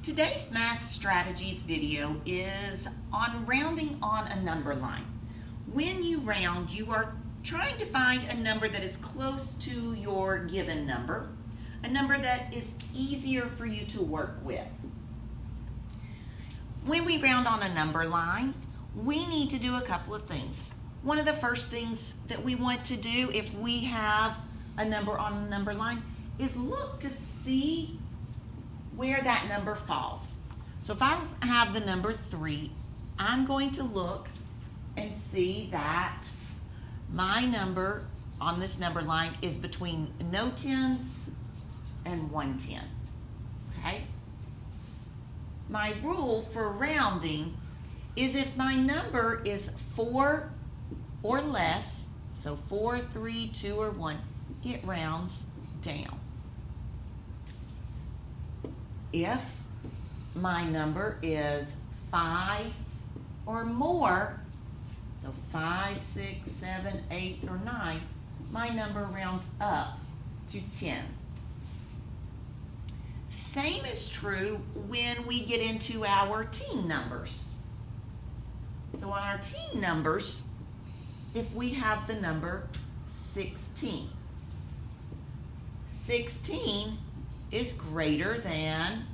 Today's math strategies video is on rounding on a number line. When you round, you are trying to find a number that is close to your given number, a number that is easier for you to work with. When we round on a number line, we need to do a couple of things. One of the first things that we want to do if we have a number on a number line is look to see where that number falls. So if I have the number 3, I'm going to look and see that my number on this number line is between no tens and 1 10. Okay? My rule for rounding is if my number is 4 or less, so 4, 3, 2, or 1, it rounds down. If my number is 5 or more, so 5, 6, 7, 8, or 9, my number rounds up to 10. Same is true when we get into our teen numbers. So on our teen numbers, if we have the number 16, 16 is greater than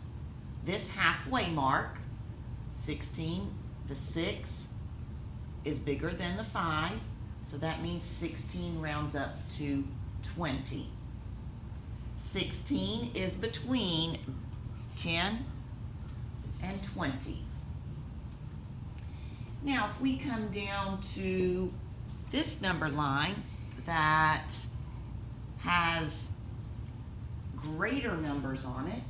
this halfway mark. 16, the 6 is bigger than the 5, so that means 16 rounds up to 20. 16 is between 10 and 20. Now, if we come down to this number line that has greater numbers on it,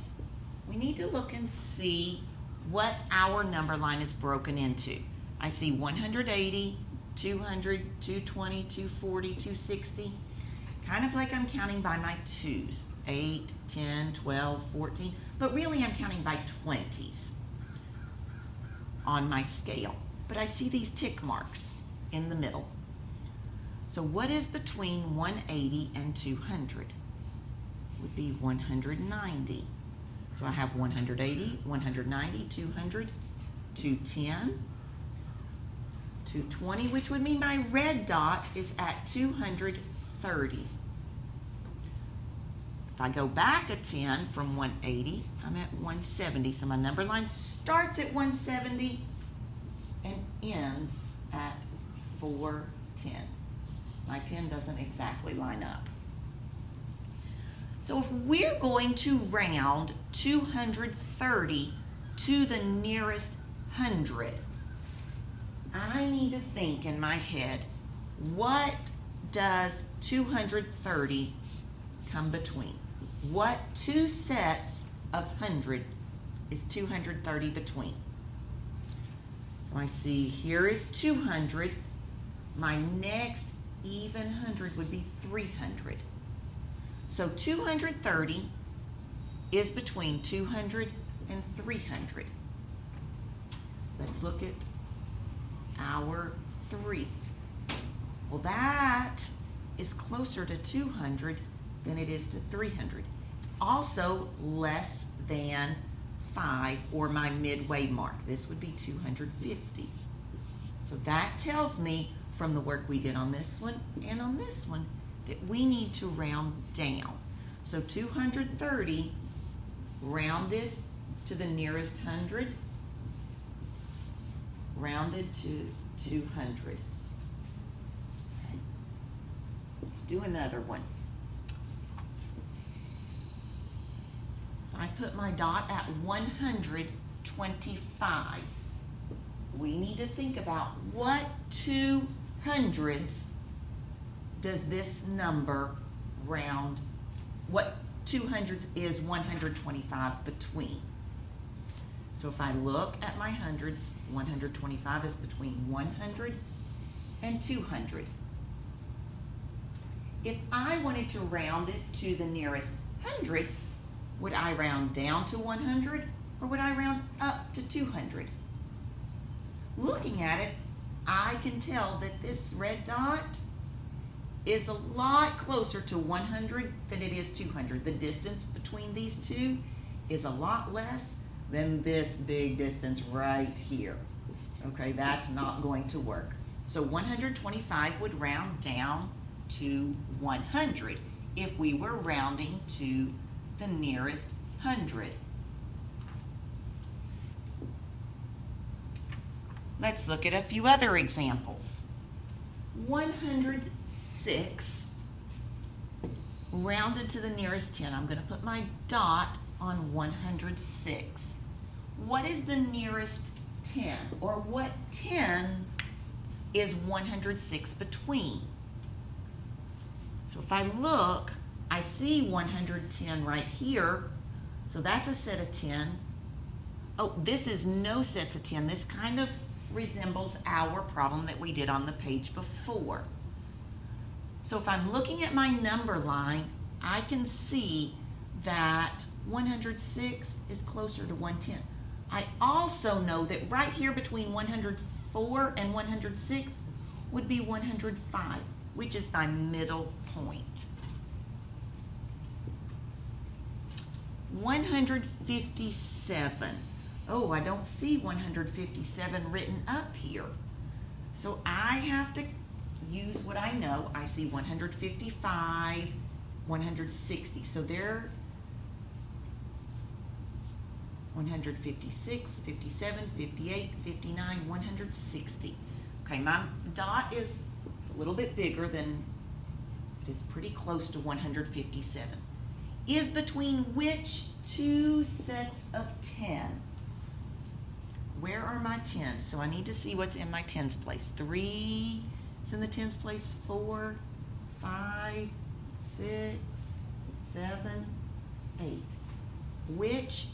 we need to look and see what our number line is broken into. I see 180, 200, 220, 240, 260. Kind of like I'm counting by my 2s, 8, 10, 12, 14, but really I'm counting by 20s on my scale. But I see these tick marks in the middle. So what is between 180 and 200? Would be 190. So I have 180, 190, 200, 210, 220, which would mean my red dot is at 230. If I go back a 10 from 180, I'm at 170. So my number line starts at 170 and ends at 410. My pen doesn't exactly line up. So if we're going to round 230 to the nearest 100, I need to think in my head, what does 230 come between? What two sets of 100 is 230 between? So I see here is 200. My next even 100 would be 300. So 230 is between 200 and 300. Let's look at our 3. Well, that is closer to 200 than it is to 300. It's also less than 5, or my midway mark. This would be 250. So that tells me from the work we did on this one and on this one that we need to round down. So 230 rounded to the nearest 100, rounded to 200. Okay. Let's do another one. If I put my dot at 125, we need to think about what 2 hundreds does this number round, what 2 hundreds is 125 between. So if I look at my hundreds, 125 is between 100 and 200. If I wanted to round it to the nearest 100, would I round down to 100 or would I round up to 200? Looking at it, I can tell that this red dot is a lot closer to 100 than it is 200. The distance between these two is a lot less than this big distance right here. Okay, that's not going to work. So 125 would round down to 100 if we were rounding to the nearest hundred. Let's look at a few other examples. 106 rounded to the nearest 10. I'm going to put my dot on 106. What is the nearest 10? Or what 10 is 106 between? So if I look, I see 110 right here. So that's a set of 10. Oh, this is no sets of 10. This kind of resembles our problem that we did on the page before. So if I'm looking at my number line, I can see that 106 is closer to 110. I also know that right here between 104 and 106 would be 105, which is my middle point. 157. Oh, I don't see 157 written up here. So I have to use what I know. I see 155, 160. So they're 156, 57, 58, 59, 160. Okay, my dot is a little bit bigger than, but it's pretty close to 157. Is between which two sets of 10? Where are my 10s? So I need to see what's in my 10s place. 3 is in the 10s place. 4, 5, 6, 7, 8. Which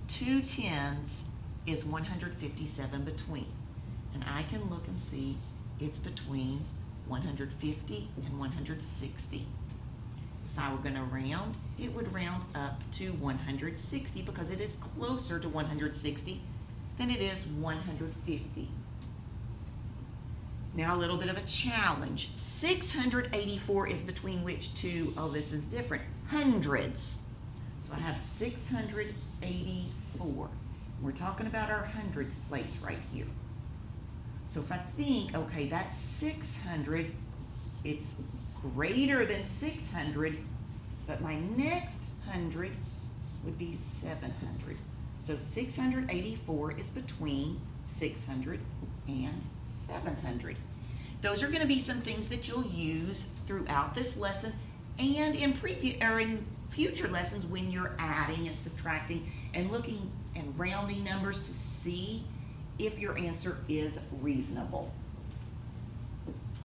two 10s is 157 between? And I can look and see it's between 150 and 160. If I were going to round, it would round up to 160 because it is closer to 160 than it is 150. Now a little bit of a challenge. 684 is between which two? Oh, this is different. Hundreds. So I have 684. We're talking about our hundreds place right here. So if I think, okay, that's 600, it's greater than 600, but my next 100 would be 700. So 684 is between 600 and 700. Those are going to be some things that you'll use throughout this lesson and in future lessons when you're adding and subtracting and looking and rounding numbers to see if your answer is reasonable.